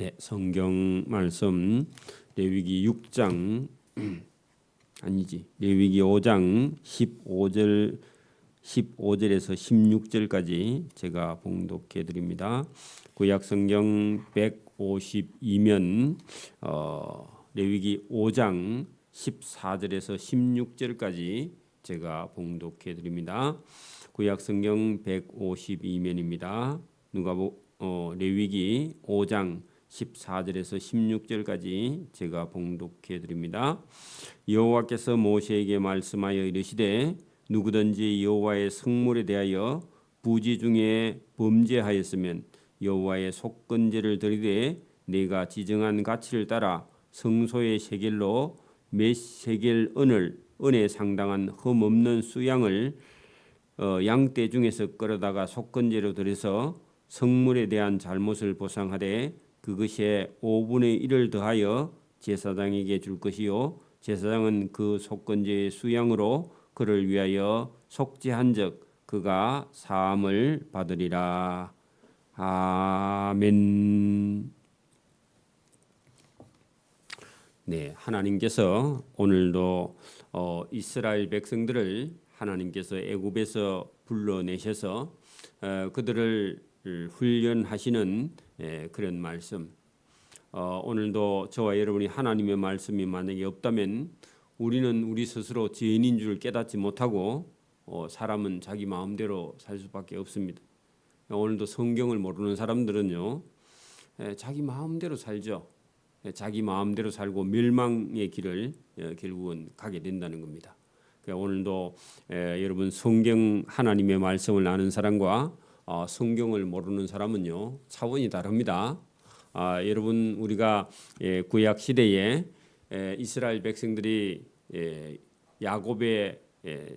네, 성경 말씀 레위기 6장 아니지. 레위기 5장 15절에서 16절까지 제가 봉독해 드립니다. 구약 성경 152면 레위기 5장 14절에서 16절까지 제가 봉독해 드립니다. 구약 성경 152면입니다. 레위기 5장 14절에서 16절까지 제가 봉독해 드립니다. 여호와께서 모세에게 말씀하여 이르시되 누구든지 여호와의 성물에 대하여 부지 중에 범죄하였으면 여호와의 속건제를 드리되 내가 지정한 가치를 따라 성소의 세겔로 몇 세겔 은에 상당한 흠없는 수양을 양떼 중에서 끌어다가 속건제로 드려서 성물에 대한 잘못을 보상하되 그것의 5분의 1을 더하여 제사장에게 줄 것이요 제사장은 그 속건제의 수양으로 그를 위하여 속죄한즉 그가 사함을 받으리라. 아멘. 네, 하나님께서 오늘도 이스라엘 백성들을 하나님께서 애굽에서 불러내셔서 그들을 훈련하시는 그런 말씀. 오늘도 저와 여러분이 하나님의 말씀이 만약에 없다면 우리는 우리 스스로 죄인인 줄 깨닫지 못하고 사람은 자기 마음대로 살 수밖에 없습니다. 오늘도 성경을 모르는 사람들은요, 자기 마음대로 살죠. 자기 마음대로 살고 멸망의 길을 결국은 가게 된다는 겁니다. 오늘도 여러분 성경 하나님의 말씀을 아는 사람과 성경을 모르는 사람은요 차원이 다릅니다. 여러분 우리가 구약 시대에 이스라엘 백성들이 야곱의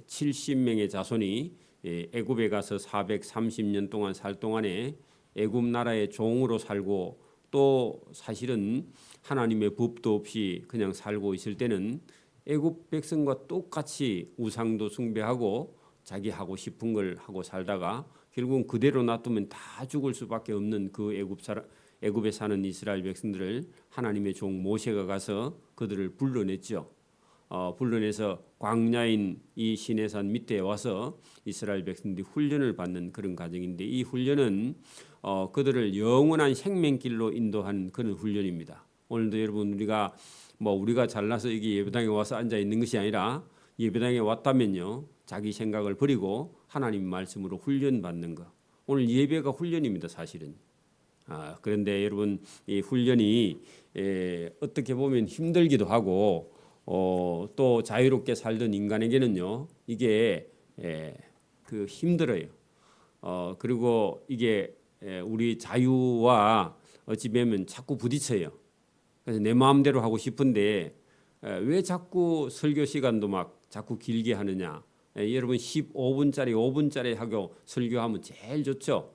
70명의 자손이 애굽에 가서 430년 동안 살 동안에 애굽 나라의 종으로 살고 또 사실은 하나님의 법도 없이 그냥 살고 있을 때는 애굽 백성과 똑같이 우상도 숭배하고 자기 하고 싶은 걸 하고 살다가 결국은 그대로 놔두면 다 죽을 수밖에 없는 그 애굽에 사는 이스라엘 백성들을 하나님의 종 모세가 가서 그들을 불러냈죠. 불러내서 광야인 이 시내산 밑에 와서 이스라엘 백성들이 훈련을 받는 그런 과정인데 이 훈련은 그들을 영원한 생명길로 인도한 그런 훈련입니다. 오늘도 여러분 우리가 잘나서 여기 예배당에 와서 앉아 있는 것이 아니라 예배당에 왔다면요 자기 생각을 버리고 하나님 말씀으로 훈련 받는 거. 오늘 예배가 훈련입니다, 사실은. 그런데 여러분 이 훈련이 어떻게 보면 힘들기도 하고 또 자유롭게 살던 인간에게는요 이게 힘들어요. 그리고 이게 우리 자유와 어찌 보면 자꾸 부딪혀요. 그래서 내 마음대로 하고 싶은데 왜 자꾸 설교 시간도 막 자꾸 길게 하느냐? 여러분 15분짜리 5분짜리 하고 설교하면 제일 좋죠.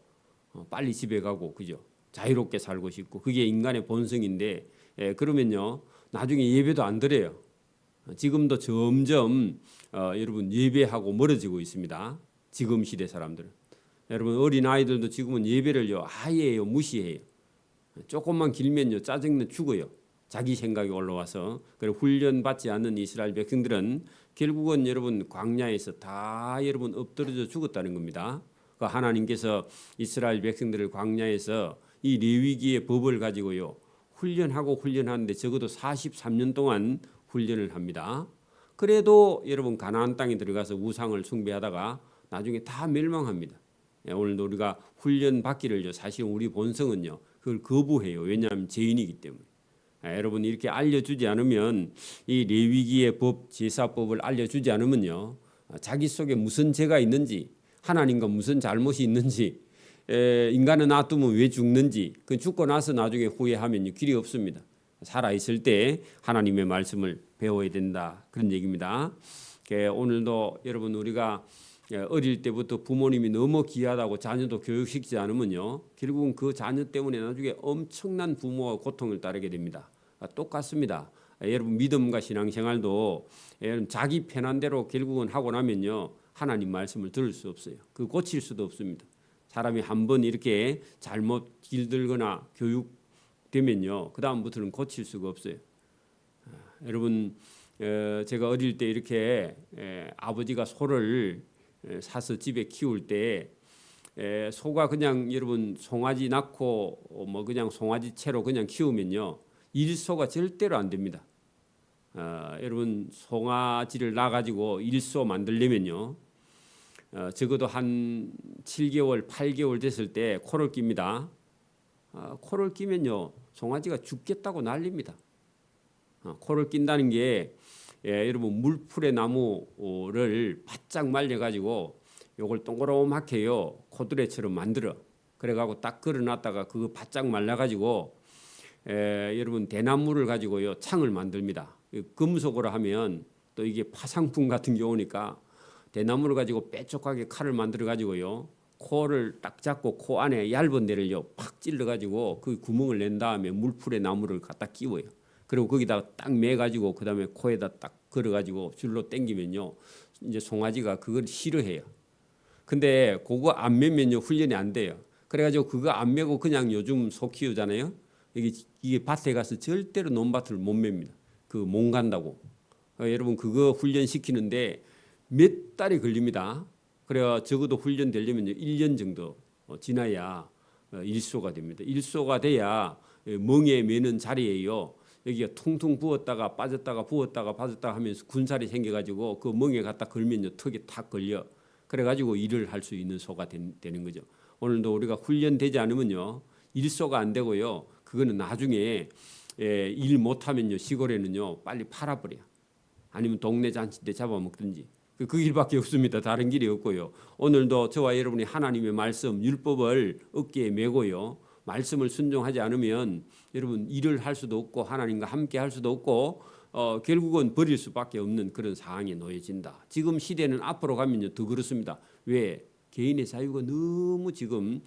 빨리 집에 가고 그죠? 자유롭게 살고 싶고 그게 인간의 본성인데 그러면요 나중에 예배도 안 드려요. 지금도 점점 여러분 예배하고 멀어지고 있습니다. 지금 시대 사람들은. 여러분 어린 아이들도 지금은 예배를요 아예 무시해요. 조금만 길면요 짜증내 죽어요. 자기 생각이 올라와서. 그리고 훈련 받지 않는 이스라엘 백성들은 결국은 여러분 광야에서 다 여러분 엎드려져 죽었다는 겁니다. 그 하나님께서 이스라엘 백성들을 광야에서 이 레위기의 법을 가지고요 훈련하는데 적어도 43년 동안 훈련을 합니다. 그래도 여러분 가나안 땅에 들어가서 우상을 숭배하다가 나중에 다 멸망합니다. 오늘도 우리가 훈련 받기를요 사실 우리 본성은요 그걸 거부해요. 왜냐하면 죄인이기 때문에. 여러분 이렇게 알려주지 않으면 이 레위기의 법 제사법을 알려주지 않으면요 자기 속에 무슨 죄가 있는지 하나님과 무슨 잘못이 있는지 인간은 놔두면 왜 죽는지 그 죽고 나서 나중에 후회하면 길이 없습니다. 살아있을 때 하나님의 말씀을 배워야 된다 그런 얘기입니다. 오늘도 여러분 우리가 어릴 때부터 부모님이 너무 귀하다고 자녀도 교육시키지 않으면요 결국은 그 자녀 때문에 나중에 엄청난 부모와 고통을 따르게 됩니다. 똑같습니다. 여러분 믿음과 신앙생활도 여러분 자기 편한 대로 결국은 하고 나면요 하나님 말씀을 들을 수 없어요. 그 고칠 수도 없습니다. 사람이 한번 이렇게 잘못 길들거나 교육 되면요, 그 다음부터는 고칠 수가 없어요. 여러분, 제가 어릴 때 이렇게 아버지가 소를 사서 집에 키울 때 소가 그냥 여러분 송아지 낳고 뭐 그냥 송아지 채로 그냥 키우면요, 일소가 절대로 안 됩니다. 여러분 송아지를 낳아가지고 일소 만들려면요, 적어도 한 7개월, 8개월 됐을 때 코를 낍니다. 코를 끼면요, 송아지가 죽겠다고 난립니다. 코를 낀다는 게 여러분 물풀의 나무를 바짝 말려가지고 요걸 동그랗게요 코드레처럼 만들어 그래가지고 딱 걸어놨다가 그거 바짝 말라가지고 여러분 대나무를 가지고요 창을 만듭니다. 금속으로 하면 또 이게 파상풍 같은 경우니까 대나무를 가지고 뾰족하게 칼을 만들어 가지고요 코를 딱 잡고 코 안에 얇은 데를요 팍 찔러 가지고 그 구멍을 낸 다음에 물풀의 나무를 갖다 끼워요. 그리고 거기다가 딱 매가지고 그 다음에 코에다 딱 걸어가지고 줄로 당기면요 이제 송아지가 그걸 싫어해요. 근데 그거 안 매면요 훈련이 안 돼요. 그래가지고 그거 안 매고 그냥 요즘 소 키우잖아요. 이게 밭에 가서 절대로 논밭을 못 맵니다. 그 못 간다고. 여러분 그거 훈련시키는데 몇 달이 걸립니다. 그래야 적어도 훈련되려면요 1년 정도 지나야 일소가 됩니다. 일소가 돼야 멍에 매는 자리에요. 여기가 퉁퉁 부었다가 빠졌다가 부었다가 빠졌다가 하면서 군살이 생겨가지고 그 멍에 갖다 걸면요 턱에 탁 걸려. 그래가지고 일을 할 수 있는 소가 되는 거죠. 오늘도 우리가 훈련되지 않으면요 일소가 안 되고요. 그거는 나중에 일 못하면요 시골에는요 빨리 팔아버려. 아니면 동네 잔치 때 잡아먹든지 그 길밖에 없습니다. 다른 길이 없고요. 오늘도 저와 여러분이 하나님의 말씀 율법을 어깨에 메고요 말씀을 순종하지 않으면 여러분 일을 할 수도 없고 하나님과 함께 할 수도 없고 결국은 버릴 수밖에 없는 그런 상황에 놓여진다. 지금 시대는 앞으로 가면요 더 그렇습니다. 왜? 개인의 자유가 너무 지금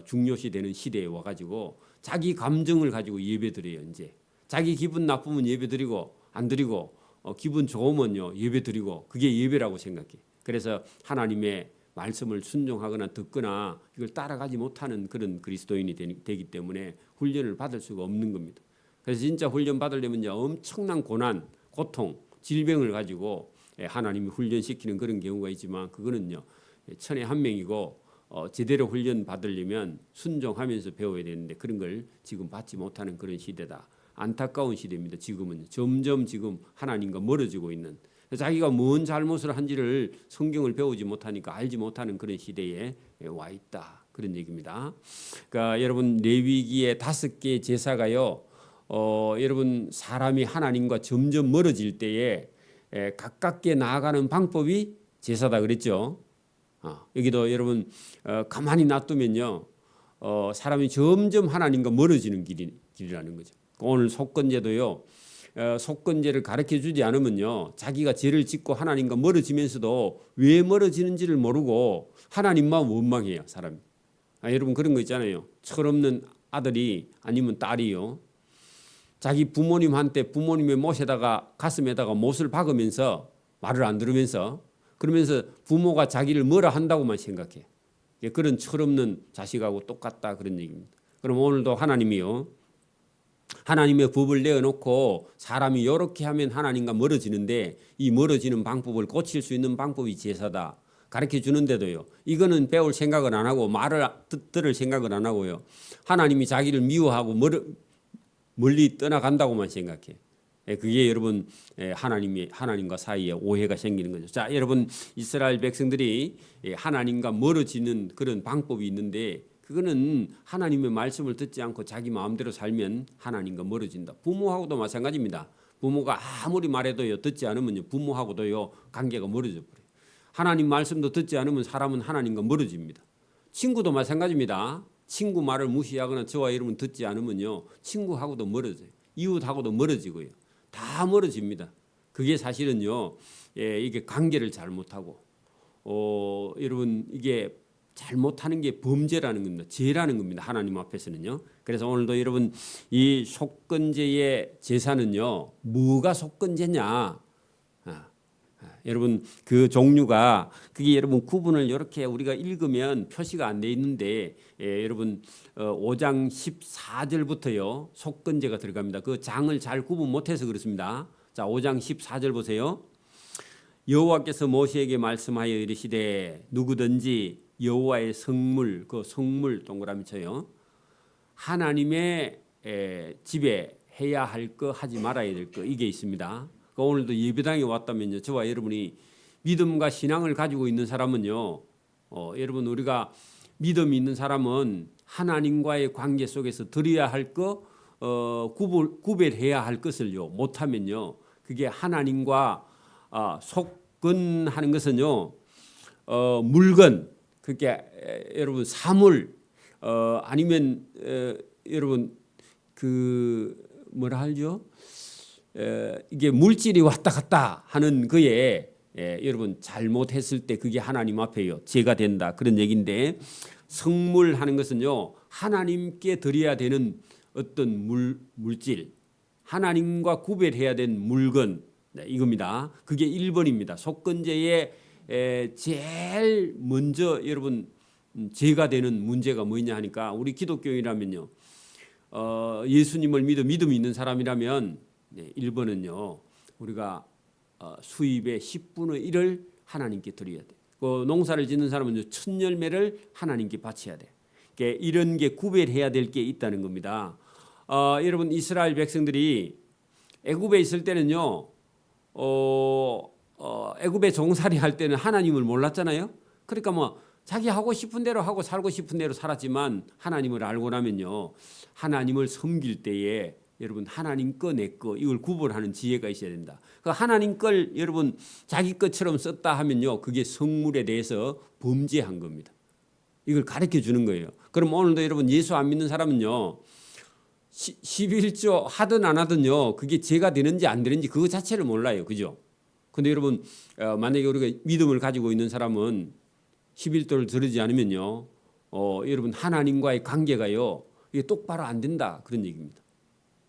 중요시되는 시대에 와가지고 자기 감정을 가지고 예배드려요. 이제 자기 기분 나쁘면 예배드리고 안 드리고 기분 좋으면요 예배드리고 그게 예배라고 생각해. 그래서 하나님의 말씀을 순종하거나 듣거나 이걸 따라가지 못하는 그런 그리스도인이 되기 때문에 훈련을 받을 수가 없는 겁니다. 그래서 진짜 훈련 받으려면 엄청난 고난, 고통, 질병을 가지고 하나님이 훈련시키는 그런 경우가 있지만 그거는요 천에 한 명이고 제대로 훈련 받으려면 순종하면서 배워야 되는데 그런 걸 지금 받지 못하는 그런 시대다. 안타까운 시대입니다. 지금은 점점 지금 하나님과 멀어지고 있는 자기가 뭔 잘못을 한지를 성경을 배우지 못하니까 알지 못하는 그런 시대에 와 있다. 그런 얘기입니다. 그러니까 여러분 레위기의 5개 제사가요. 여러분 사람이 하나님과 점점 멀어질 때에 가깝게 나아가는 방법이 제사다 그랬죠. 여기도 여러분 가만히 놔두면요 사람이 점점 하나님과 멀어지는 길이라는 거죠. 오늘 속건제도요. 속건제를 가르쳐 주지 않으면요 자기가 죄를 짓고 하나님과 멀어지면서도 왜 멀어지는지를 모르고 하나님만 원망해요 사람이. 여러분 그런 거 있잖아요. 철없는 아들이 아니면 딸이요 자기 부모님한테 부모님의 못에다가 가슴에다가 못을 박으면서 말을 안 들으면서 그러면서 부모가 자기를 뭐라 한다고만 생각해. 그런 철없는 자식하고 똑같다 그런 얘기입니다. 그럼 오늘도 하나님이요 하나님의 법을 내어놓고 사람이 이렇게 하면 하나님과 멀어지는데 이 멀어지는 방법을 고칠 수 있는 방법이 제사다 가르쳐 주는데도요 이거는 배울 생각을 안 하고 말을 들을 생각을 안 하고요 하나님이 자기를 미워하고 멀리 떠나간다고만 생각해. 그게 여러분 하나님과 사이에 오해가 생기는 거죠. 자, 여러분 이스라엘 백성들이 하나님과 멀어지는 그런 방법이 있는데 그거는 하나님의 말씀을 듣지 않고 자기 마음대로 살면 하나님과 멀어진다. 부모하고도 마찬가지입니다. 부모가 아무리 말해도요 듣지 않으면 부모하고도요 관계가 멀어져 버려요. 하나님 말씀도 듣지 않으면 사람은 하나님과 멀어집니다. 친구도 마찬가지입니다. 친구 말을 무시하거나 저와 여러분 듣지 않으면요 친구하고도 멀어져요. 이웃하고도 멀어지고요. 다 멀어집니다. 그게 사실은요 이게 관계를 잘못하고 여러분 이게 잘못하는 게 범죄라는 겁니다. 죄라는 겁니다. 하나님 앞에서는요. 그래서 오늘도 여러분 이 속건제의 제사는요 뭐가 속건제냐 여러분 그 종류가 그게 여러분 구분을 이렇게 우리가 읽으면 표시가 안 돼 있는데 여러분 5장 14절부터요 속건제가 들어갑니다. 그 장을 잘 구분 못해서 그렇습니다. 자 5장 14절 보세요. 여호와께서 모세에게 말씀하여 이르시되 누구든지 여호와의 성물 그 성물 동그라미 쳐요. 하나님의 집에 해야 할 거 하지 말아야 될 거 이게 있습니다. 오늘도 예배당에 왔다면요 저와 여러분이 믿음과 신앙을 가지고 있는 사람은요 여러분 우리가 믿음이 있는 사람은 하나님과의 관계 속에서 드려야 할 거 구별해야 할 것을요 못하면요 그게 하나님과 속건하는 것은요 물건 그게 여러분 사물 아니면 여러분 그 뭐라 하죠? 이게 물질이 왔다 갔다 하는 거에 여러분 잘못했을 때 그게 하나님 앞에요 죄가 된다 그런 얘기인데 성물하는 것은요 하나님께 드려야 되는 어떤 물질 하나님과 구별해야 된 물건 이겁니다. 그게 1번입니다. 속건제의 제일 먼저 여러분 죄가 되는 문제가 뭐냐 하니까 우리 기독교인이라면요 예수님을 믿음이 있는 사람이라면 1번은요 우리가 수입의 10분의 1을 하나님께 드려야 돼. 그 농사를 짓는 사람은 첫 열매를 하나님께 바쳐야 돼. 그러니까 이런 게 구별해야 될 게 있다는 겁니다. 여러분 이스라엘 백성들이 애굽에 있을 때는요 애굽에 종살이 할 때는 하나님을 몰랐잖아요. 그러니까 뭐 자기 하고 싶은 대로 하고 살고 싶은 대로 살았지만 하나님을 알고 나면요 하나님을 섬길 때에 여러분 하나님 거 내 거 이걸 구분하는 지혜가 있어야 된다. 그 하나님 걸 여러분 자기 것처럼 썼다 하면요 그게 성물에 대해서 범죄한 겁니다. 이걸 가르쳐 주는 거예요. 그럼 오늘도 여러분 예수 안 믿는 사람은요 11조 하든 안 하든요 그게 죄가 되는지 안 되는지 그거 자체를 몰라요. 그죠? 근데 여러분 만약에 우리가 믿음을 가지고 있는 사람은 11조를 들으지 않으면요 여러분 하나님과의 관계가요 이게 똑바로 안 된다 그런 얘기입니다.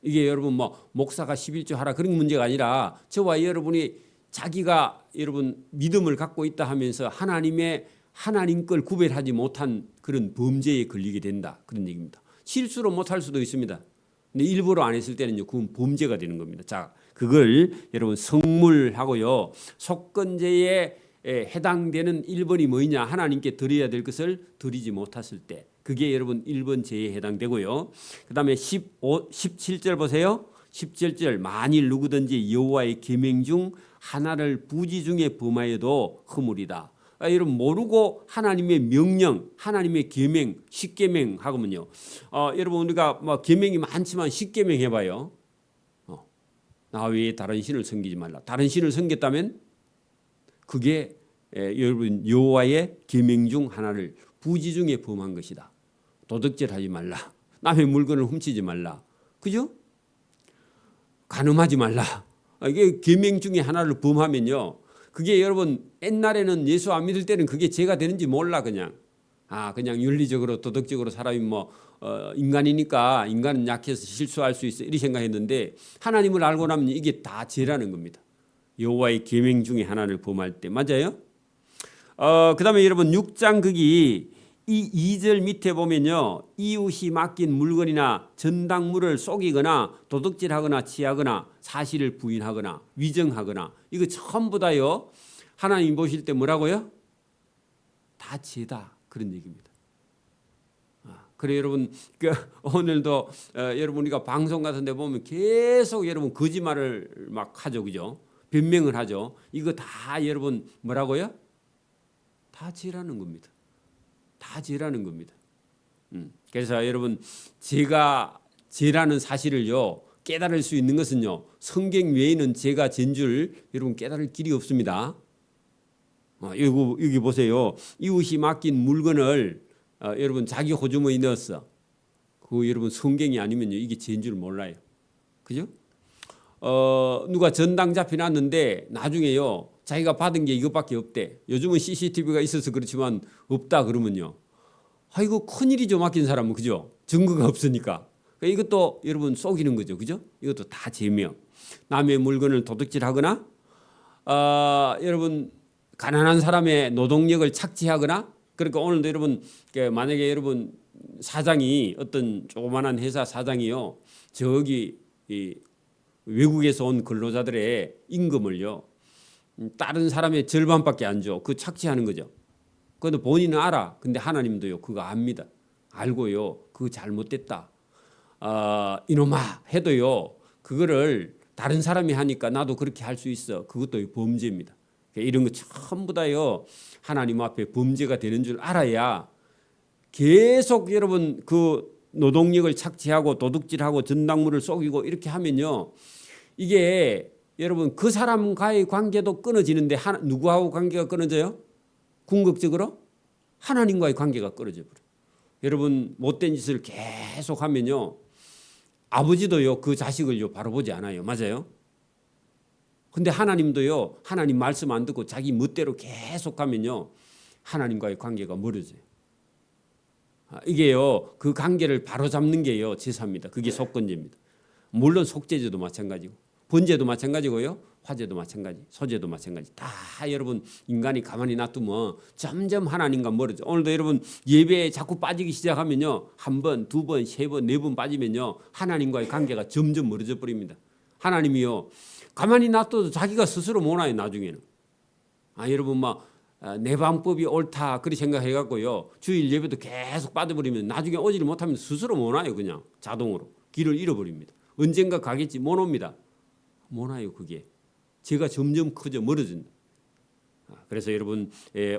이게 여러분 뭐 목사가 11조 하라 그런 문제가 아니라 저와 여러분이 자기가 여러분 믿음을 갖고 있다 하면서 하나님 걸 구별하지 못한 그런 범죄에 걸리게 된다 그런 얘기입니다. 실수로 못할 수도 있습니다. 근데 일부러 안 했을 때는요 그건 범죄가 되는 겁니다. 자 그걸 여러분 성물하고요 속건제에 해당되는 1번이 뭐냐 하나님께 드려야 될 것을 드리지 못했을 때 그게 여러분 1번 죄에 해당되고요. 그 다음에 17절 보세요. 17절 만일 누구든지 여호와의 계명 중 하나를 부지 중에 범하여도 허물이다. 여러분 모르고 하나님의 명령, 하나님의 계명, 십계명 하고면요. 여러분 우리가 뭐 계명이 많지만 십계명 해봐요. 나 외에 다른 신을 섬기지 말라. 다른 신을 섬겼다면 그게 여러분 여호와의 계명 중 하나를 부지 중에 범한 것이다. 도둑질하지 말라. 남의 물건을 훔치지 말라. 그죠? 간음하지 말라. 이게 계명 중에 하나를 범하면요. 그게 여러분 옛날에는 예수 안 믿을 때는 그게 죄가 되는지 몰라 그냥. 그냥 윤리적으로 도덕적으로 사람이 뭐 인간이니까 인간은 약해서 실수할 수 있어 이렇게 생각했는데 하나님을 알고 나면 이게 다 죄라는 겁니다. 여호와의 계명 중에 하나를 범할 때 맞아요? 그다음에 여러분 6장 거기 이 2절 밑에 보면요. 이웃이 맡긴 물건이나 전당물을 속이거나 도둑질하거나 취하거나 사실을 부인하거나 위정하거나 이거 전부 다요. 하나님 보실 때 뭐라고요? 다 죄다 그런 얘기입니다. 그래 여러분 오늘도 여러분 우리가 방송 같은 데 보면 계속 여러분 거짓말을 막 하죠. 그죠? 변명을 하죠. 이거 다 여러분 뭐라고요? 다 죄라는 겁니다. 다 죄라는 겁니다. 그래서 여러분 제가 죄라는 사실을요 깨달을 수 있는 것은요 성경 외에는 죄가 죄인 줄 여러분 깨달을 길이 없습니다. 여기 보세요. 이웃이 맡긴 물건을 여러분 자기 호주머니에 넣었어. 그 여러분 성경이 아니면요 이게 죄인 줄 몰라요. 그죠? 누가 전당 잡혀놨는데 나중에요 자기가 받은 게 이것밖에 없대. 요즘은 CCTV가 있어서 그렇지만 없다 그러면요. 이거 큰일이죠 맡긴 사람은. 그죠? 증거가 없으니까. 그러니까 이것도 여러분 속이는 거죠. 그죠? 이것도 다 죄며 남의 물건을 도둑질하거나 여러분 가난한 사람의 노동력을 착취하거나 그러니까 오늘도 여러분 만약에 여러분 사장이 어떤 조그만한 회사 사장이요 저기 이 외국에서 온 근로자들의 임금을요 다른 사람의 절반밖에 안 줘. 그 착취하는 거죠. 그런데 본인은 알아. 근데 하나님도요 그거 압니다. 알고요 그거 잘못됐다. 이놈아 해도요 그거를 다른 사람이 하니까 나도 그렇게 할 수 있어. 그것도 범죄입니다. 이런 거 전부 다요 하나님 앞에 범죄가 되는 줄 알아야 계속 여러분 그 노동력을 착취하고 도둑질하고 전당물을 속이고 이렇게 하면요 이게 여러분 그 사람과의 관계도 끊어지는데 누구하고 관계가 끊어져요? 궁극적으로 하나님과의 관계가 끊어져 버려요. 여러분 못된 짓을 계속 하면요 아버지도요 그 자식을요 바로 보지 않아요. 맞아요? 근데 하나님도요 하나님 말씀 안 듣고 자기 멋대로 계속 하면요 하나님과의 관계가 멀어져요. 이게요 그 관계를 바로 잡는 게요 제사입니다. 그게 속건제입니다. 물론 속죄제도 마찬가지고 번제도 마찬가지고요 화제도 마찬가지 소제도 마찬가지 다 여러분 인간이 가만히 놔두면 점점 하나님과 멀어져. 오늘도 여러분 예배에 자꾸 빠지기 시작하면요 한 번, 두 번, 세 번, 네 번 빠지면요 하나님과의 관계가 점점 멀어져 버립니다. 하나님이요 가만히 놔둬도 자기가 스스로 못 와요 나중에는. 여러분 막 내 방법이 옳다 그렇게 생각해갖고요 주일 예배도 계속 빠져버리면 나중에 오지를 못하면 스스로 못 와요. 그냥 자동으로 길을 잃어버립니다. 언젠가 가겠지 못 옵니다. 못 와요. 그게 제가 점점 커져 멀어진다. 그래서 여러분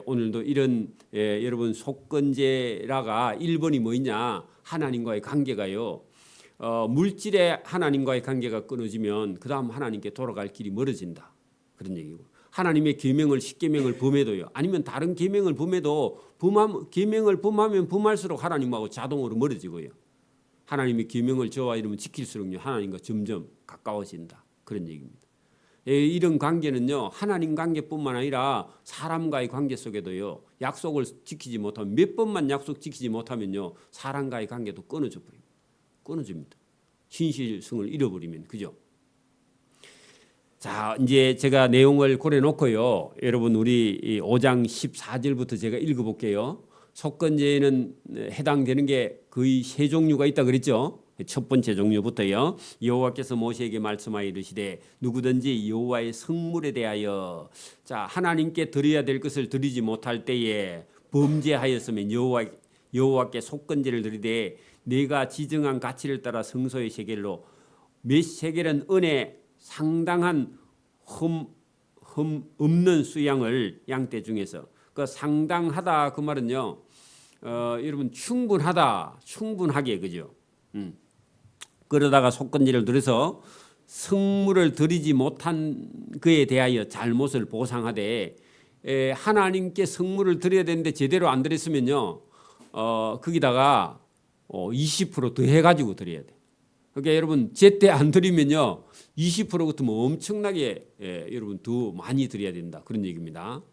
오늘도 이런 여러분 속건제라가 1번이 뭐냐 하나님과의 관계가요 물질의 하나님과의 관계가 끊어지면 그 다음 하나님께 돌아갈 길이 멀어진다 그런 얘기고 하나님의 계명을 10계명을 범해도요 아니면 다른 계명을 범해도 계명을 범하면 범할수록 하나님하고 자동으로 멀어지고요 하나님의 계명을 저와 이러면 지킬수록요 하나님과 점점 가까워진다 그런 얘기입니다. 이런 관계는요 하나님 관계뿐만 아니라 사람과의 관계 속에도요 약속을 지키지 못하면 몇 번만 약속 지키지 못하면요 사람과의 관계도 끊어져 버립니다. 끊어집니다. 신실성을 잃어버리면 그죠? 자 이제 제가 내용을 고려놓고요 여러분 우리 5장 14절부터 제가 읽어볼게요. 속건제에는 해당되는 게 거의 세 종류가 있다 그랬죠. 첫 번째 종류부터요. 여호와께서 모세에게 말씀하여 이르시되 누구든지 여호와의 성물에 대하여 자 하나님께 드려야 될 것을 드리지 못할 때에 범죄하였으면 여호와께 속건제를 드리되 내가 지정한 가치를 따라 성소의 세겔로 몇 세겔은 은에 상당한 없는 수양을 양떼 중에서 그 상당하다 그 말은요 여러분 충분하게 그죠? 그러다가 속건제를 들여서 성물을 드리지 못한 그에 대하여 잘못을 보상하되 하나님께 성물을 드려야 되는데 제대로 안 드렸으면요 거기다가 20% 더해가지고 드려야 돼. 그러니까 여러분 제때 안 드리면요 20% 같으면 엄청나게 여러분 더 많이 드려야 된다 그런 얘기입니다.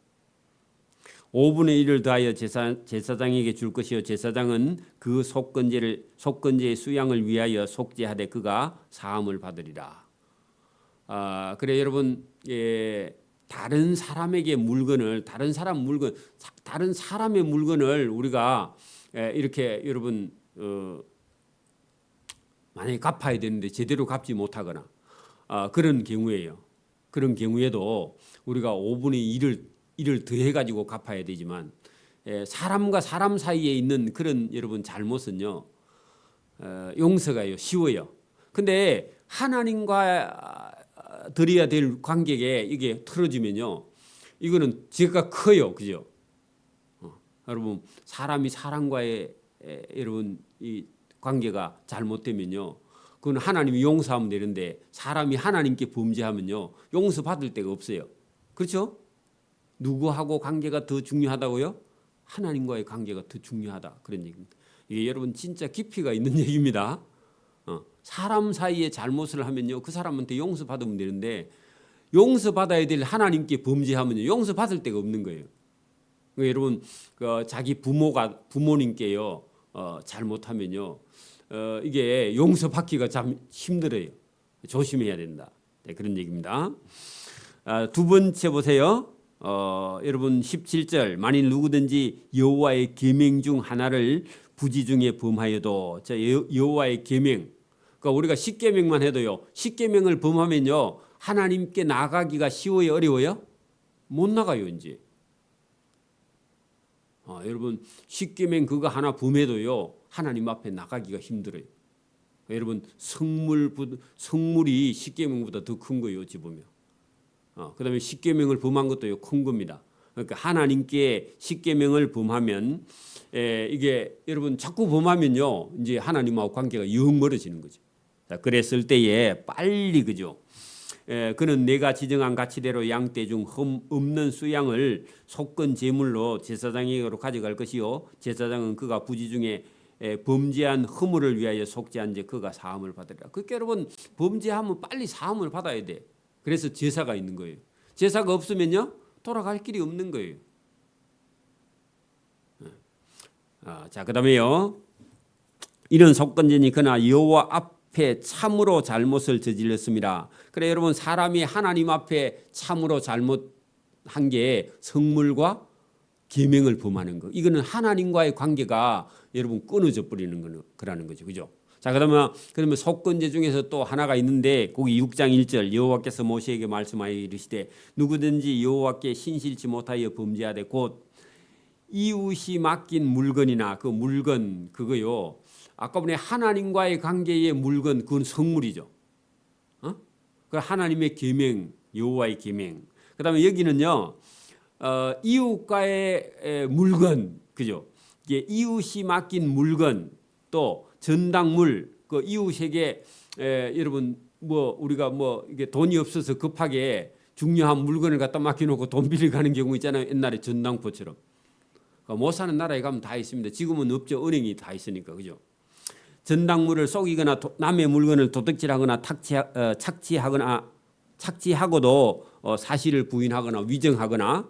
5분의 1을 더하여 제사장에게 줄 것이요 제사장은 그 속건제의 수양을 위하여 속죄하되 그가 사함을 받으리라. 그래 여러분 다른 사람의 물건을 우리가 이렇게 여러분 만약에 갚아야 되는데 제대로 갚지 못하거나 그런 경우에요. 그런 경우에도 우리가 5분의 1을 더해가지고 갚아야 되지만 사람과 사람 사이에 있는 그런 여러분 잘못은요 용서가요 쉬워요. 근데 하나님과 드려야 될 관계에 이게 틀어지면요 이거는 죄가 커요. 그죠? 여러분 사람이 사람과의 여러분 이 관계가 잘못되면요 그건 하나님이 용서하면 되는데 사람이 하나님께 범죄하면요 용서받을 데가 없어요. 그렇죠? 누구하고 관계가 더 중요하다고요? 하나님과의 관계가 더 중요하다 그런 얘기입니다. 이게 여러분 진짜 깊이가 있는 얘기입니다. 사람 사이에 잘못을 하면요 그 사람한테 용서받으면 되는데 용서받아야 될 하나님께 범죄하면요 용서받을 데가 없는 거예요. 그러니까 여러분 자기 부모님께요 잘못하면요 이게 용서받기가 참 힘들어요. 조심해야 된다. 네, 그런 얘기입니다. 두 번째 보세요. 여러분 17절 만일 누구든지 여호와의 계명 중 하나를 부지 중에 범하여도 여호와의 계명 그러니까 우리가 십계명만 해도요. 십계명을 범하면요. 하나님께 나가기가 쉬워요, 어려워요? 못 나가요, 이제. 여러분 십계명 그거 하나 범해도요. 하나님 앞에 나가기가 힘들어요. 여러분 성물이 십계명보다 더 큰 거예요, 어찌 보면. 그다음에 십계명을 범한 것도 큰 겁니다. 그러니까 하나님께 십계명을 범하면 이게 여러분 자꾸 범하면요. 이제 하나님하고 관계가 영 멀어지는 거죠. 자, 그랬을 때에 빨리 그죠. 그는 내가 지정한 가치대로 양떼 중 흠 없는 수양을 속건 제물로 제사장에게로 가져갈 것이요 제사장은 그가 부지 중에 범죄한 허물을 위하여 속죄한 자 그가 사함을 받으리라. 그러니까 여러분 범죄하면 빨리 사함을 받아야 돼. 그래서 제사가 있는 거예요. 제사가 없으면요 돌아갈 길이 없는 거예요. 자 그다음에요 이런 속건제니 그나 여호와 앞에 참으로 잘못을 저질렀습니다. 그래 여러분 사람이 하나님 앞에 참으로 잘못한 게 성물과 계명을 범하는 거. 이거는 하나님과의 관계가 여러분 끊어져 버리는 거라는 거죠, 그죠? 자 그러면 속건제 중에서 또 하나가 있는데 거기 6장 1절 여호와께서 모세에게 말씀하여 이르시되 누구든지 여호와께 신실치 못하여 범죄하되 곧 이웃이 맡긴 물건이나 그 물건 그거요. 아까 보니 하나님과의 관계의 물건 그건 성물이죠. 그 하나님의 계명 여호와의 계명. 그다음에 여기는요 이웃과의 물건 그죠? 이게 이웃이 맡긴 물건 또 전당물 그 이웃에게 여러분 뭐 우리가 뭐 이게 돈이 없어서 급하게 중요한 물건을 갖다 맡겨놓고 돈 빌려 가는 경우 있잖아요. 옛날에 전당포처럼 못 사는 나라에 가면 다 있습니다. 지금은 없죠. 은행이 다 있으니까 그죠? 전당물을 속이거나 남의 물건을 도둑질하거나 착취하고도 사실을 부인하거나 위정하거나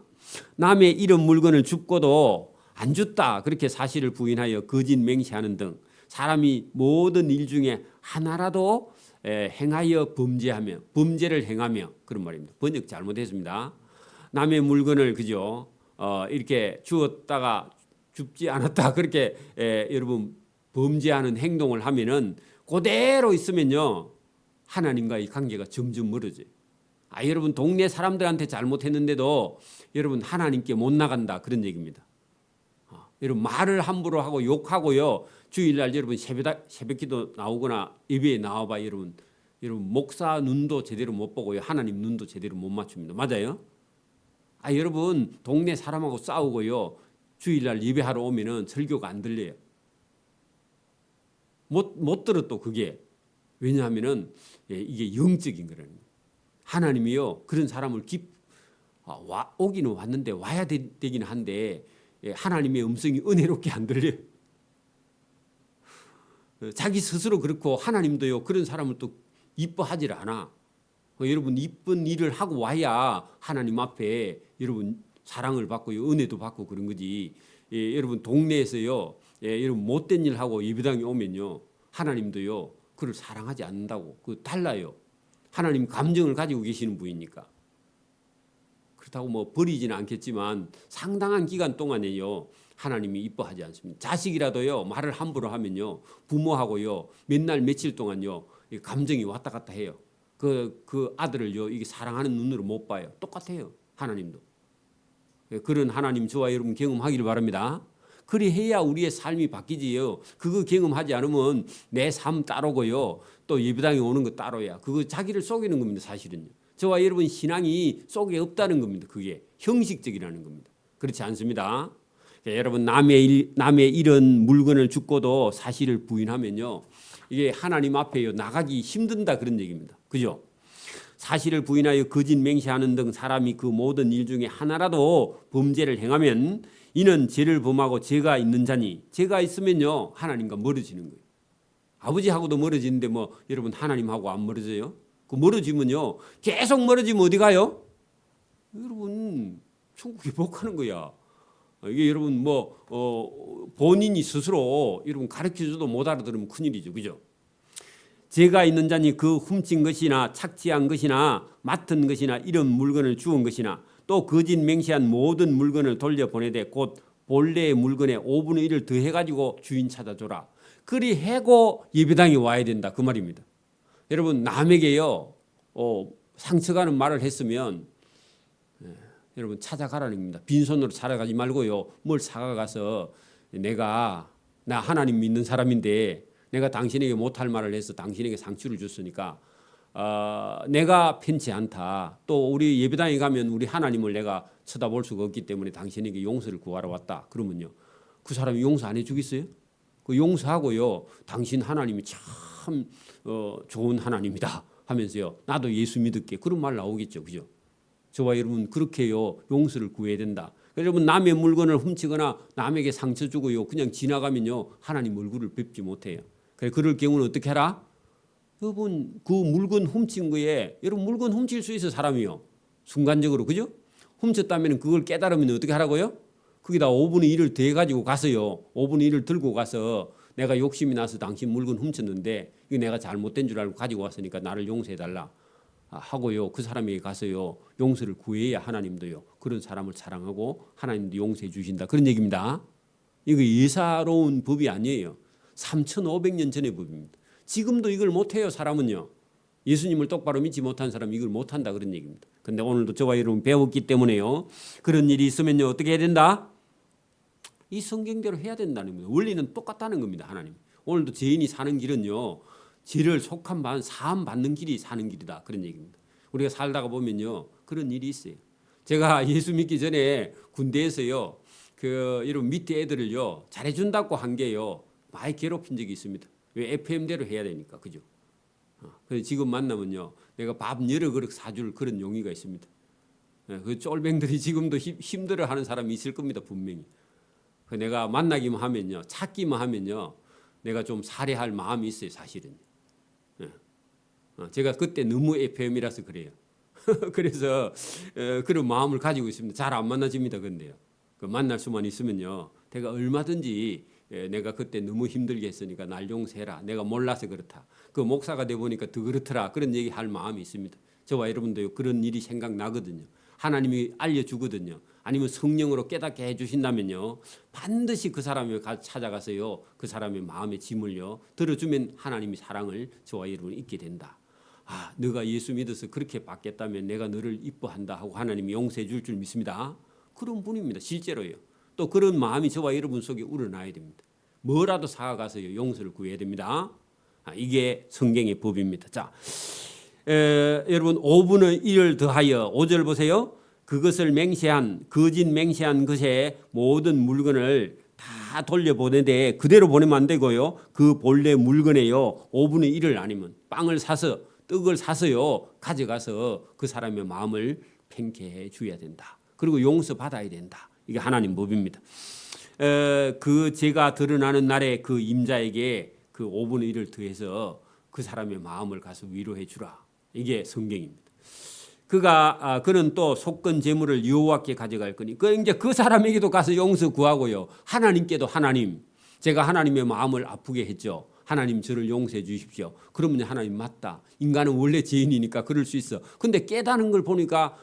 남의 이런 물건을 줍고도 안 줬다 그렇게 사실을 부인하여 거짓 맹세하는 등 사람이 모든 일 중에 하나라도 행하여 범죄를 행하며 그런 말입니다. 번역 잘못했습니다. 남의 물건을 그죠 이렇게 주었다가 줍지 않았다 그렇게 여러분 범죄하는 행동을 하면은 그대로 있으면요 하나님과의 관계가 점점 멀어져요. 여러분 동네 사람들한테 잘못했는데도 여러분 하나님께 못 나간다 그런 얘기입니다. 여러분 말을 함부로 하고 욕하고요 주일날 여러분 새벽기도 나오거나 예배에 나와봐 여러분 목사 눈도 제대로 못 보고요 하나님 눈도 제대로 못 맞춥니다. 맞아요? 여러분 동네 사람하고 싸우고요 주일날 예배하러 오면은 설교가 안 들려요. 못 들어 또 그게 왜냐하면은 이게 영적인 거라는 거예요. 하나님이요 그런 사람을 오기는 왔는데 와야 되긴 한데 하나님의 음성이 은혜롭게 안 들려요. 자기 스스로 그렇고 하나님도요 그런 사람을 또 이뻐하질 않아. 여러분 이쁜 일을 하고 와야 하나님 앞에 여러분 사랑을 받고요 은혜도 받고 그런 거지. 여러분 동네에서요 여러분 못된 일 하고 예배당에 오면요 하나님도요 그를 사랑하지 않는다고 그 달라요. 하나님 감정을 가지고 계시는 분이니까. 그렇다고 뭐 버리지는 않겠지만 상당한 기간 동안에요 하나님이 이뻐하지 않습니다. 자식이라도요 말을 함부로 하면요 부모하고요 맨날 며칠 동안요 감정이 왔다 갔다 해요. 그 아들을요 이게 사랑하는 눈으로 못 봐요. 똑같아요 하나님도. 그런 하나님 저와 여러분 경험하기를 바랍니다. 그리해야 우리의 삶이 바뀌지요. 그거 경험하지 않으면 내 삶 따로고요. 또 예배당에 오는 거 따로야. 그거 자기를 속이는 겁니다. 사실은요. 저와 여러분 신앙이 속에 없다는 겁니다. 그게 형식적이라는 겁니다. 그렇지 않습니다. 여러분 남의 이런 물건을 줍고도 사실을 부인하면요. 이게 하나님 앞에 나가기 힘든다 그런 얘기입니다. 그죠? 사실을 부인하여 거짓 맹세하는 등 사람이 그 모든 일 중에 하나라도 범죄를 행하면 이는 죄를 범하고 죄가 있는 자니 죄가 있으면요 하나님과 멀어지는 거예요. 아버지하고도 멀어지는데 뭐 여러분 하나님하고 안 멀어져요? 그 멀어지면요 계속 멀어지면 어디 가요? 여러분 천국에 못 가는 거야. 이게 여러분 본인이 스스로 여러분 가르쳐줘도 못 알아들으면 큰일이죠, 그죠? 죄가 있는 자니 그 훔친 것이나 착취한 것이나 맡은 것이나 이런 물건을 주운 것이나 또 거짓 맹세한 모든 물건을 돌려보내되 곧 본래의 물건에 5분의 1을 더해가지고 주인 찾아줘라. 그리 해고 예배당에 와야 된다 그 말입니다. 여러분 남에게요 상처가는 말을 했으면 여러분 찾아가라는 겁니다. 빈손으로 찾아가지 말고요. 뭘 사가가서 나 하나님 믿는 사람인데 내가 당신에게 못할 말을 해서 당신에게 상처를 줬으니까 내가 편치 않다. 또 우리 예배당에 가면 우리 하나님을 내가 쳐다볼 수가 없기 때문에 당신에게 용서를 구하러 왔다. 그러면요. 그 사람이 용서 안 해주겠어요? 그 용서하고요. 당신 하나님이 참 좋은 하나님이다 하면서요. 나도 예수 믿을게. 그런 말 나오겠죠. 그죠? 저와 여러분 그렇게요. 용서를 구해야 된다. 여러분 남의 물건을 훔치거나 남에게 상처 주고요. 그냥 지나가면요. 하나님 얼굴을 뵙지 못해요. 그럴 경우는 어떻게 하라? 여러분 그 물건 훔친 거에 여러분 물건 훔칠 수 있어 사람이요. 순간적으로 그죠? 훔쳤다면 그걸 깨달으면 어떻게 하라고요? 거기다 5분의 1을 더해가지고 가서요. 5분의 1을 들고 가서 내가 욕심이 나서 당신 물건 훔쳤는데 이거 내가 잘못된 줄 알고 가지고 왔으니까 나를 용서해달라 하고요. 그 사람에게 가서요. 용서를 구해야 하나님도요. 그런 사람을 사랑하고 하나님도 용서해 주신다. 그런 얘기입니다. 이거 예사로운 법이 아니에요. 3,500년 전의 법입니다. 지금도 이걸 못해요. 사람은요. 예수님을 똑바로 믿지 못한 사람이 이걸 못한다 그런 얘기입니다. 그런데 오늘도 저와 여러분 배웠기 때문에요. 그런 일이 있으면요. 어떻게 해야 된다? 이 성경대로 해야 된다는 겁니다. 원리는 똑같다는 겁니다. 하나님. 오늘도 죄인이 사는 길은요. 죄를 속한 반 사함 받는 길이 사는 길이다. 그런 얘기입니다. 우리가 살다가 보면요. 그런 일이 있어요. 제가 예수 믿기 전에 군대에서요. 여러분 밑에 애들을요. 잘해준다고 한 게요. 많이 괴롭힌 적이 있습니다. 왜 FM대로 해야 되니까. 그죠? 그래서 지금 만나면요. 내가 밥 여러 그릇 사줄 그런 용의가 있습니다. 그 쫄뱅들이 지금도 힘들어하는 사람이 있을 겁니다. 분명히. 내가 만나기만 하면요. 찾기만 하면요. 내가 좀 살해할 마음이 있어요. 사실은. 제가 그때 너무 FM이라서 그래요. 그래서 그런 마음을 가지고 있습니다. 잘 안 만나집니다. 근데요. 그 만날 수만 있으면요. 내가 얼마든지 내가 그때 너무 힘들게 했으니까 날 용서해라. 내가 몰라서 그렇다. 그 목사가 돼 보니까 더 그렇더라. 그런 얘기 할 마음이 있습니다. 저와 여러분도 그런 일이 생각나거든요. 하나님이 알려주거든요. 아니면 성령으로 깨닫게 해주신다면요. 반드시 그 사람을 찾아가서요. 그 사람의 마음의 짐을요. 들어주면 하나님이 사랑을 저와 여러분 잊게 된다. 너가 예수 믿어서 그렇게 받겠다면 내가 너를 이뻐한다 하고 하나님이 용서해 줄 믿습니다. 그런 분입니다. 실제로요. 또 그런 마음이 저와 여러분 속에 우러나야 됩니다. 뭐라도 사가서요. 용서를 구해야 됩니다. 이게 성경의 법입니다. 자, 여러분 5분의 1을 더하여 5절 보세요. 그것을 거짓 맹세한 것에 모든 물건을 다 돌려보내되 그대로 보내면 안 되고요. 그 본래 물건에요. 5분의 1을 아니면 빵을 사서 떡을 사서요. 가져가서 그 사람의 마음을 팽개해 줘야 된다. 그리고 용서받아야 된다. 이게 하나님 법입니다. 그 죄가 드러나는 날에 그 임자에게 그 5분의 1을 더해서 그 사람의 마음을 가서 위로해 주라. 이게 성경입니다. 그는 또 속건 재물을 여호와께 가져갈 거니 이제 그 사람에게도 가서 용서 구하고요. 하나님께도 하나님 제가 하나님의 마음을 아프게 했죠. 하나님 저를 용서해 주십시오. 그러면 하나님 맞다. 인간은 원래 죄인이니까 그럴 수 있어. 근데 깨닫는 걸 보니까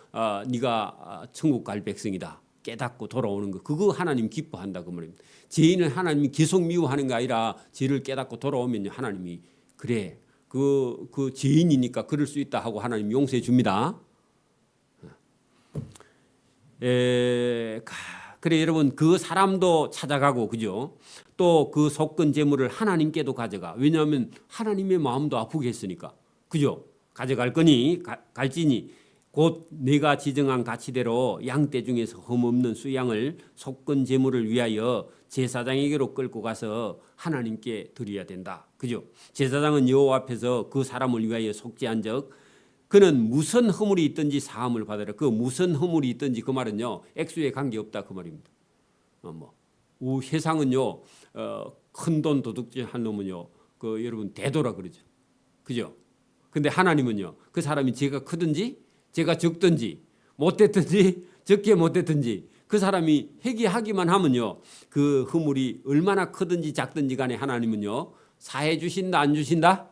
네가 천국 갈 백성이다. 깨닫고 돌아오는 거 그거 하나님 기뻐한다 그 말입니다. 죄인을 하나님이 계속 미워하는 게 아니라 죄를 깨닫고 돌아오면 하나님이 그래 그 죄인이니까 그럴 수 있다 하고 하나님 용서해 줍니다. 그래 여러분 그 사람도 찾아가고 그죠? 또 그 속건 재물을 하나님께도 가져가. 왜냐하면 하나님의 마음도 아프게 했으니까. 그죠? 가져갈 거니 갈지니 곧 내가 지정한 가치대로 양떼 중에서 흠없는 수양을 속건 제물을 위하여 제사장에게로 끌고 가서 하나님께 드려야 된다. 그죠? 제사장은 여호와 앞에서 그 사람을 위하여 속죄한즉 그는 무슨 허물이 있든지 사함을 받으라. 그 무슨 허물이 있든지 그 말은요. 액수에 관계없다 그 말입니다. 세상은요. 큰 돈 도둑질 한 놈은요. 여러분 대도라 그러죠. 그죠? 근데 하나님은요. 그 사람이 죄가 크든지 죄가 적든지 못됐든지 적게 못됐든지 그 사람이 회개하기만 하면요. 그 허물이 얼마나 크든지 작든지 간에 하나님은요. 사해 주신다 안 주신다?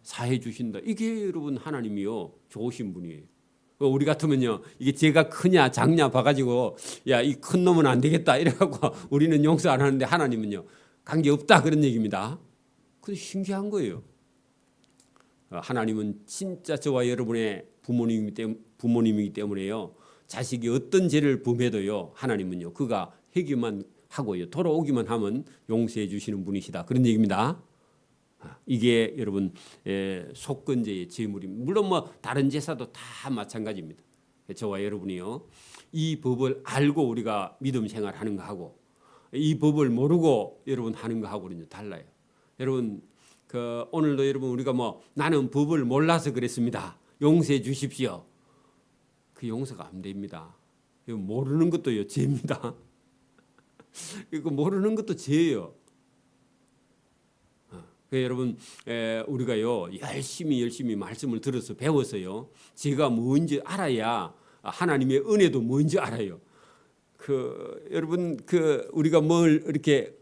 사해 주신다. 이게 여러분 하나님이요 좋으신 분이에요. 우리 같으면요 이게 죄가 크냐 작냐 봐가지고 야 이 큰 놈은 안 되겠다 이래갖고 우리는 용서 안 하는데 하나님은요 관계 없다 그런 얘기입니다. 근데 신기한 거예요. 하나님은 진짜 저와 여러분의 부모님이기 때문에요. 자식이 어떤 죄를 범해도요 하나님은요 그가 회개만 하고요 돌아오기만 하면 용서해 주시는 분이시다 그런 얘기입니다. 이게 여러분 속건제의 제물입니다. 물론 뭐 다른 제사도 다 마찬가지입니다. 저와 여러분이요 이 법을 알고 우리가 믿음 생활하는 거하고 이 법을 모르고 여러분 하는 거하고는 달라요. 여러분 오늘도 여러분 우리가 뭐 나는 법을 몰라서 그랬습니다. 용서해 주십시오. 그 용서가 안 됩니다. 모르는 것도요 죄입니다. 이거 모르는 것도 죄예요. 여러분 우리가요 열심히 말씀을 들어서 배워서요 죄가 뭔지 알아야 하나님의 은혜도 뭔지 알아요. 여러분 우리가 뭘 이렇게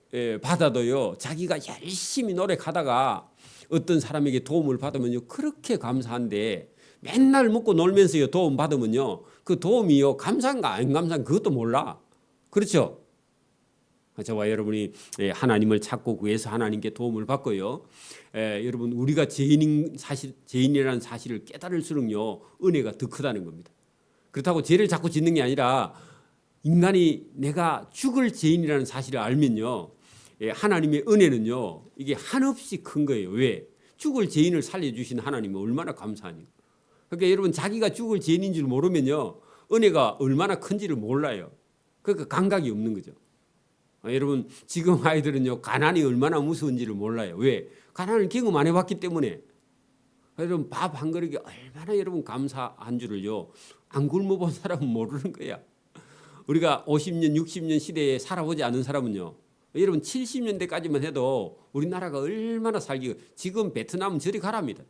받아도요 자기가 열심히 노력하다가 어떤 사람에게 도움을 받으면요 그렇게 감사한데 맨날 먹고 놀면서요 도움 받으면요 그 도움이요 감사한가 안 감사한가 그것도 몰라. 그렇죠? 저와 여러분이 하나님을 찾고 구해서 하나님께 도움을 받고요. 여러분 우리가 죄인이라는 사실을 깨달을수록요 은혜가 더 크다는 겁니다. 그렇다고 죄를 자꾸 짓는 게 아니라 인간이 내가 죽을 죄인이라는 사실을 알면요 하나님의 은혜는요 이게 한없이 큰 거예요. 왜? 죽을 죄인을 살려주신 하나님이 얼마나 감사하니. 그러니까 여러분 자기가 죽을 죄인인 줄 모르면요 은혜가 얼마나 큰지를 몰라요. 그러니까 감각이 없는 거죠. 여러분 지금 아이들은요 가난이 얼마나 무서운지를 몰라요. 왜? 가난을 경험 안 해봤기 때문에. 여러분 밥 한 그릇이 얼마나 여러분 감사한 줄을요 안 굶어본 사람은 모르는 거야. 우리가 50년 60년 시대에 살아보지 않은 사람은요 여러분 70년대까지만 해도 우리나라가 얼마나 살기. 지금 베트남은 저리 가랍니다.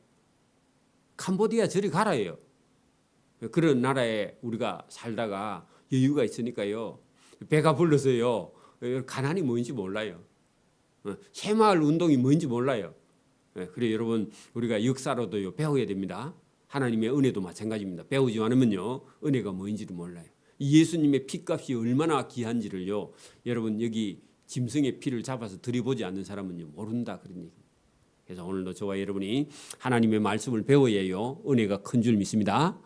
캄보디아 저리 가라예요. 그런 나라에 우리가 살다가 여유가 있으니까요 배가 불러서요 가난이 뭔지 몰라요. 새마을 운동이 뭔지 몰라요. 그래 여러분 우리가 역사로도요 배워야 됩니다. 하나님의 은혜도 마찬가지입니다. 배우지 않으면요 은혜가 뭔지도 몰라요. 예수님의 피값이 얼마나 귀한지를요 여러분 여기 짐승의 피를 잡아서 들여보지 않는 사람은요 모른다 그런 얘기입니다. 그래서 오늘도 저와 여러분이 하나님의 말씀을 배워야요 은혜가 큰 줄 믿습니다.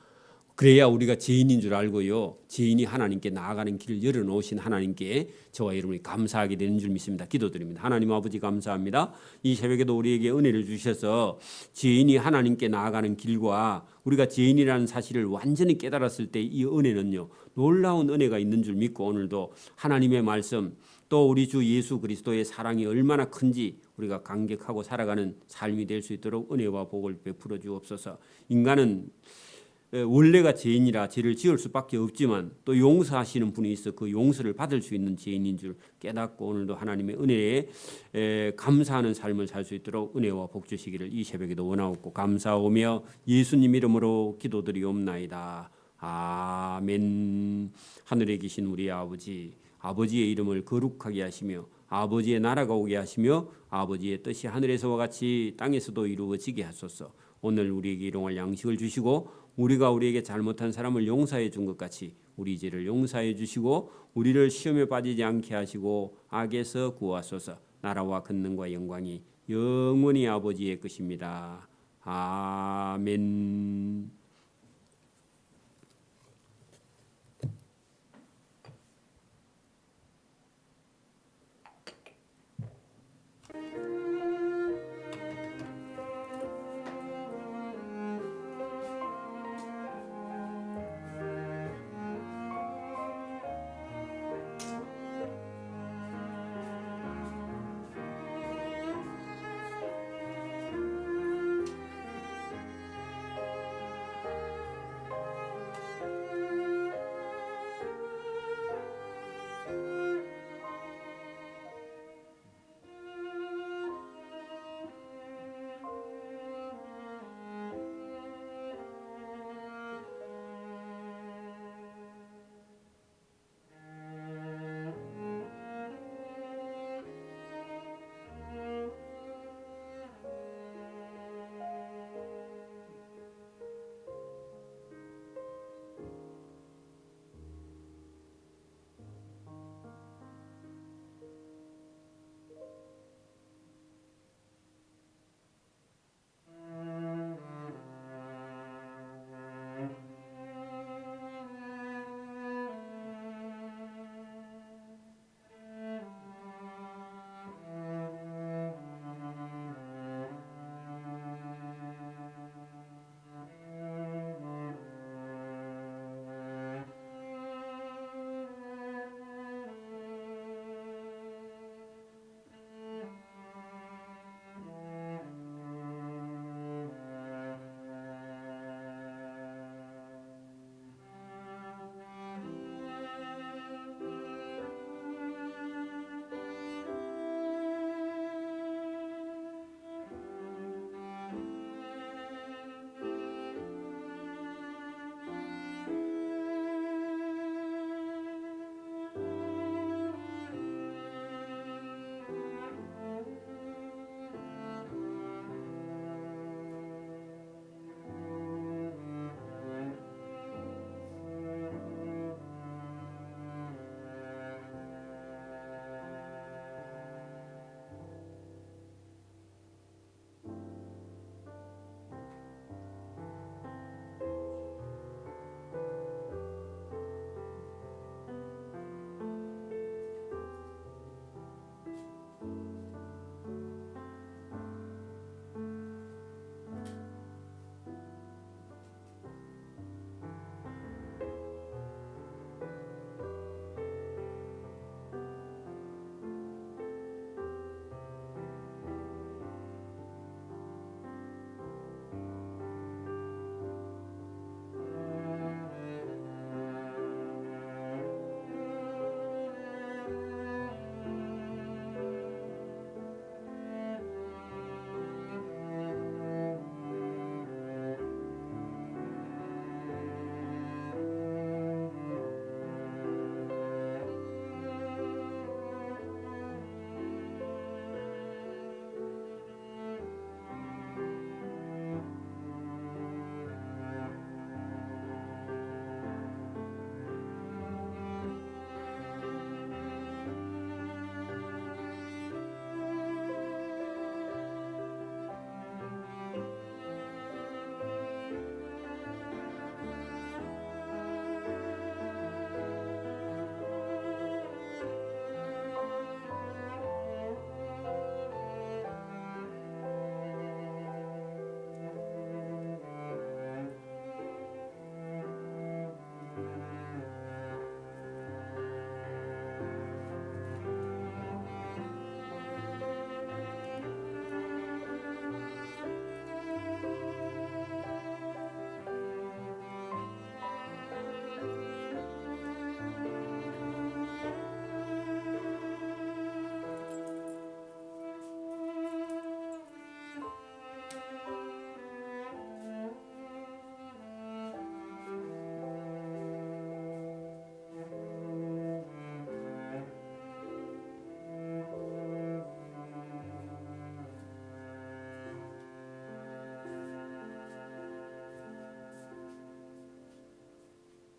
그래야 우리가 죄인인 줄 알고요 죄인이 하나님께 나아가는 길을 열어놓으신 하나님께 저와 여러분이 감사하게 되는 줄 믿습니다. 기도드립니다. 하나님 아버지 감사합니다. 이 새벽에도 우리에게 은혜를 주셔서 죄인이 하나님께 나아가는 길과 우리가 죄인이라는 사실을 완전히 깨달았을 때 이 은혜는요 놀라운 은혜가 있는 줄 믿고 오늘도 하나님의 말씀 또 우리 주 예수 그리스도의 사랑이 얼마나 큰지 우리가 감격하고 살아가는 삶이 될 수 있도록 은혜와 복을 베풀어 주옵소서. 인간은 원래가 죄인이라 죄를 지을 수밖에 없지만 또 용서하시는 분이 있어 그 용서를 받을 수 있는 죄인인 줄 깨닫고 오늘도 하나님의 은혜에 감사하는 삶을 살 수 있도록 은혜와 복 주시기를 이 새벽에도 원하옵고 감사하오며 예수님 이름으로 기도드리옵나이다. 아멘. 하늘에 계신 우리 아버지, 아버지의 이름을 거룩하게 하시며 아버지의 나라가 오게 하시며 아버지의 뜻이 하늘에서와 같이 땅에서도 이루어지게 하소서. 오늘 우리에게 일용할 양식을 주시고 우리가 우리에게 잘못한 사람을 용서해 준 것 같이 우리 죄를 용서해 주시고 우리를 시험에 빠지지 않게 하시고 악에서 구하소서. 나라와 권능과 영광이 영원히 아버지의 것입니다. 아멘.